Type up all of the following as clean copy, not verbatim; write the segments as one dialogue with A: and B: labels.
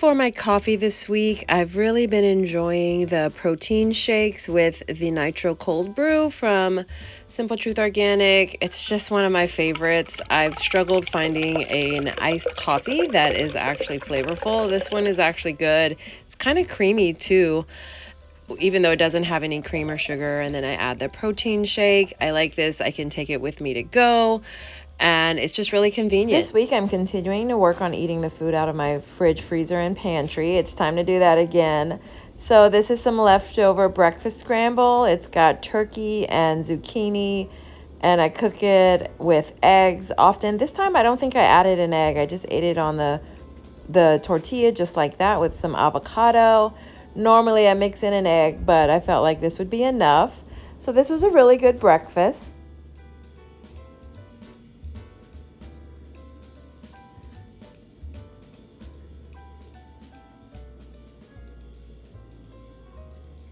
A: for my coffee this week, I've really been enjoying the protein shakes with the nitro cold brew from Simple Truth Organic. It's just one of my favorites. I've struggled finding an iced coffee that is actually flavorful. This one is actually good. It's kind of creamy too, even though it doesn't have any cream or sugar. And then I add the protein shake. I like this. I can take it with me to go. And it's just really convenient. This week I'm continuing to work on eating the food out of my fridge, freezer, and pantry. It's time to do that again. So this is some leftover breakfast scramble. It's got turkey and zucchini, and I cook it with eggs often. This time I don't think I added an egg. I just ate it on the tortilla just like that with some avocado. Normally I mix in an egg, but I felt like this would be enough. So this was a really good breakfast.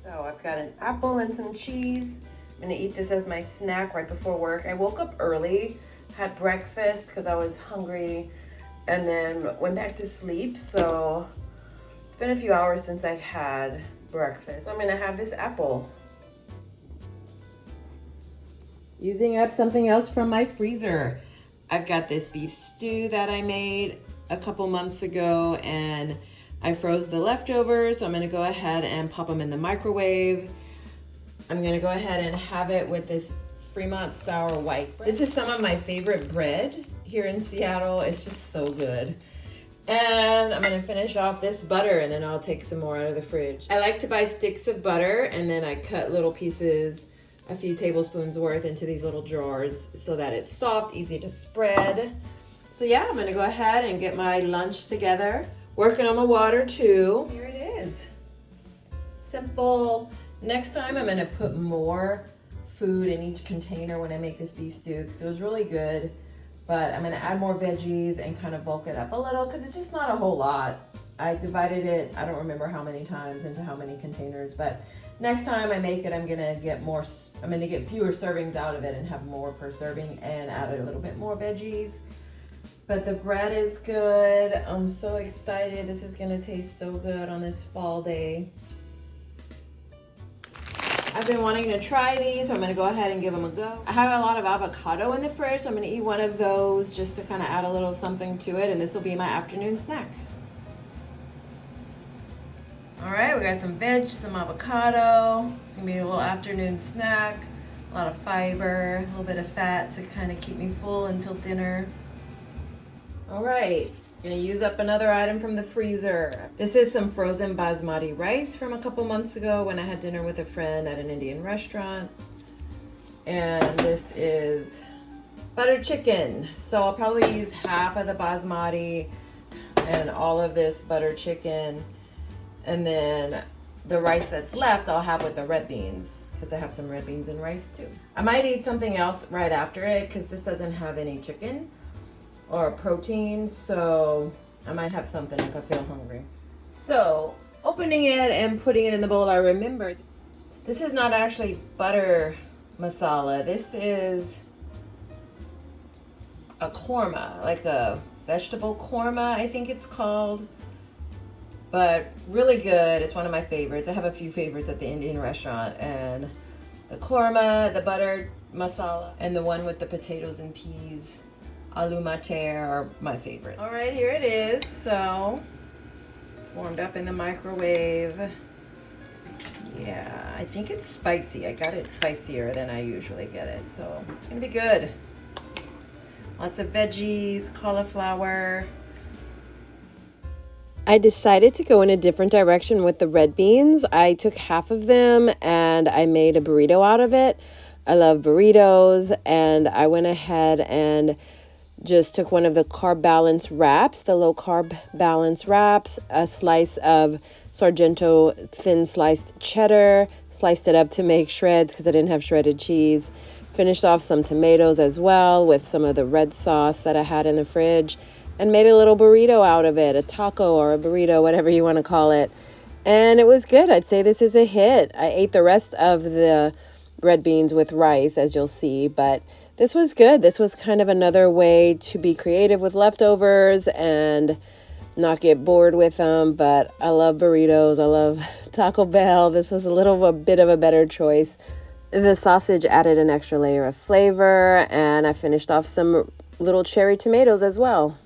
A: So I've got an apple and some cheese. I'm gonna eat this as my snack right before work. I woke up early, had breakfast because I was hungry, and then went back to sleep. So it's been a few hours since I've had breakfast. So I'm gonna have this apple. Using up something else from my freezer. I've got this beef stew that I made a couple months ago, and I froze the leftovers, so I'm gonna go ahead and pop them in the microwave. I'm gonna go ahead and have it with this Fremont sour white bread. This is some of my favorite bread here in Seattle. It's just so good. And I'm gonna finish off this butter, and then I'll take some more out of the fridge. I like to buy sticks of butter, and then I cut little pieces, a few tablespoons worth, into these little jars so that it's soft, easy to spread. So yeah, I'm gonna go ahead and get my lunch together. Working on my water too. Here it is. Simple. Next time I'm gonna put more food in each container when I make this beef stew because it was really good. But I'm gonna add more veggies and kind of bulk it up a little because it's just not a whole lot. I divided it, I don't remember how many times into how many containers, but next time I make it, I'm gonna get fewer servings out of it and have more per serving and add a little bit more veggies. But the bread is good. I'm so excited. This is gonna taste so good on this fall day. I've been wanting to try these, so I'm gonna go ahead and give them a go. I have a lot of avocado in the fridge, so I'm gonna eat one of those just to kind of add a little something to it, and this will be my afternoon snack. All right, we got some veg, some avocado. It's gonna be a little afternoon snack. A lot of fiber, a little bit of fat to kind of keep me full until dinner. All right, gonna use up another item from the freezer. This is some frozen basmati rice from a couple months ago when I had dinner with a friend at an Indian restaurant. And this is butter chicken. So I'll probably use half of the basmati and all of this butter chicken. And then the rice that's left I'll have with the red beans because I have some red beans and rice too. I might eat something else right after it because this doesn't have any chicken or protein, so I might have something if I feel hungry. So opening it and putting it in the bowl, I remembered this is not actually butter masala. This is a korma, like a vegetable korma, I think it's called. But really good. It's one of my favorites. I have a few favorites at the Indian restaurant, and the korma, the butter masala, and the one with the potatoes and peas, aloo mater, are my favorites. All right, here it is. So it's warmed up in the microwave. Yeah, I think it's spicy. I got it spicier than I usually get it, so it's gonna be good. Lots of veggies, cauliflower. I decided to go in a different direction with the red beans. I took half of them and I made a burrito out of it. I love burritos, and I went ahead and just took one of the carb balance wraps, the low carb balance wraps, a slice of Sargento thin sliced cheddar, sliced it up to make shreds because I didn't have shredded cheese. Finished off some tomatoes as well with some of the red sauce that I had in the fridge, and made a little burrito out of it, a taco or a burrito, whatever you want to call it. And it was good. I'd say this is a hit. I ate the rest of the red beans with rice, as you'll see, but this was good. This was kind of another way to be creative with leftovers and not get bored with them, but I love burritos. I love Taco Bell. This was a bit of a better choice. The sausage added an extra layer of flavor, and I finished off some little cherry tomatoes as well.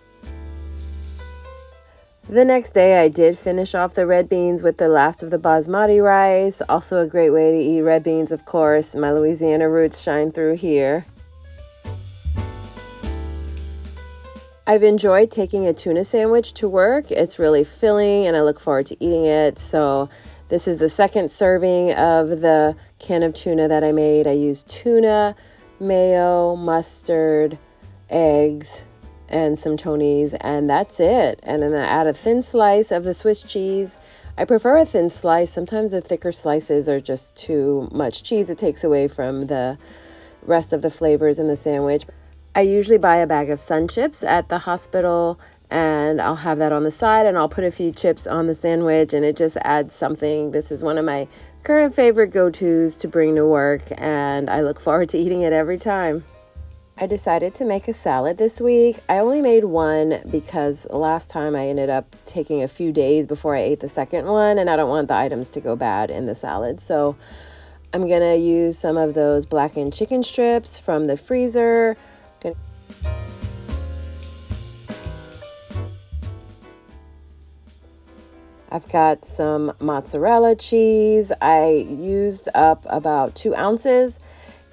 A: The next day, I did finish off the red beans with the last of the basmati rice. Also a great way to eat red beans, of course. My Louisiana roots shine through here. I've enjoyed taking a tuna sandwich to work. It's really filling and I look forward to eating it. So this is the second serving of the can of tuna that I made. I used tuna, mayo, mustard, eggs, and some Tony's, and that's it. And then I add a thin slice of the Swiss cheese. I prefer a thin slice. Sometimes the thicker slices are just too much cheese. It takes away from the rest of the flavors in the sandwich. I usually buy a bag of Sun Chips at the hospital, and I'll have that on the side, and I'll put a few chips on the sandwich, and it just adds something. This is one of my current favorite go-tos to bring to work, and I look forward to eating it every time. I decided to make a salad this week. I only made one because last time I ended up taking a few days before I ate the second one, and I don't want the items to go bad in the salad. So I'm gonna use some of those blackened chicken strips from the freezer. I've got some mozzarella cheese. I used up about 2 ounces,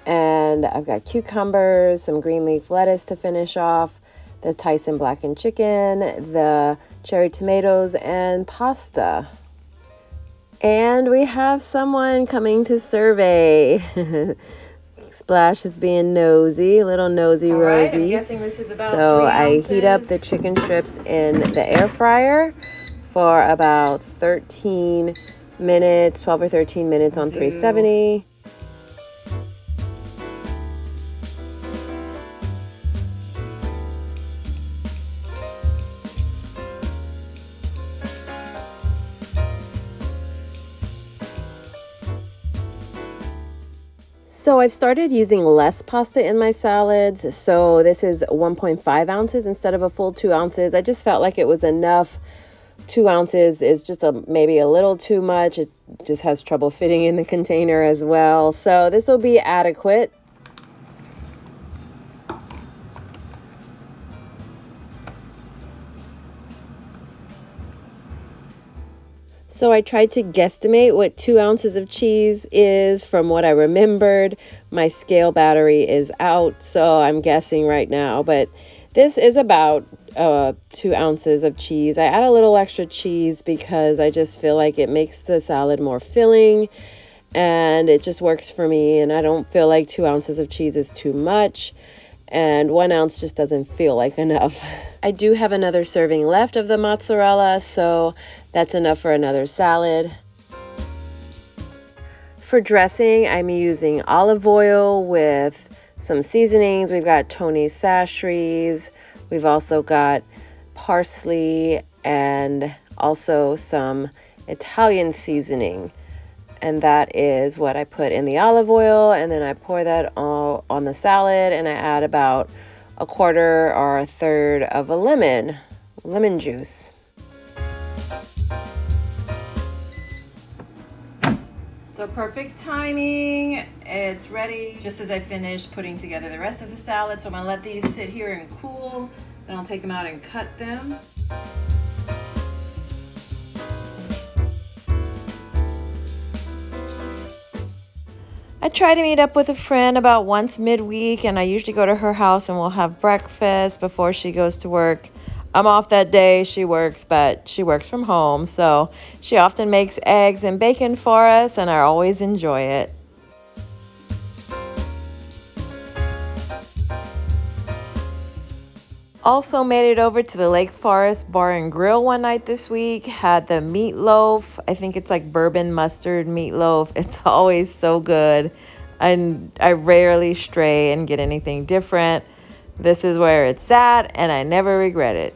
A: and I've got cucumbers, some green leaf lettuce to finish off, the Tyson blackened chicken, the cherry tomatoes, and pasta. And we have someone coming to survey. Splash is being nosy, little nosy Rosie.
B: I'm guessing this is about
A: so
B: 3 ounces.
A: I heat up the chicken strips in the air fryer for about 13 minutes, 12 or 13 minutes on 370. So I've started using less pasta in my salads. So this is 1.5 ounces instead of a full 2 ounces. I just felt like it was enough. 2 ounces is just maybe a little too much. It just has trouble fitting in the container as well. So this will be adequate. So I tried to guesstimate what 2 ounces of cheese is from what I remembered. My scale battery is out, so I'm guessing right now. But this is about 2 ounces of cheese. I add a little extra cheese because I just feel like it makes the salad more filling. And it just works for me. And I don't feel like 2 ounces of cheese is too much. And 1 ounce just doesn't feel like enough. I do have another serving left of the mozzarella, so that's enough for another salad. For dressing, I'm using olive oil with some seasonings. We've got Tony's sashries. We've also got parsley and also some Italian seasoning. And that is what I put in the olive oil, and then I pour that all on the salad, and I add about a quarter or a third of a lemon juice.
B: So perfect timing. It's ready just as I finish putting together the rest of the salad. So I'm gonna let these sit here and cool. Then I'll take them out and cut them.
A: I try to meet up with a friend about once midweek, and I usually go to her house and we'll have breakfast before she goes to work. I'm off that day, she works, but she works from home, so she often makes eggs and bacon for us, and I always enjoy it. Also made it over to the Lake Forest Bar and Grill one night this week. Had the meatloaf. I think it's like bourbon mustard meatloaf. It's always so good. And I rarely stray and get anything different. This is where it's at, and I never regret it.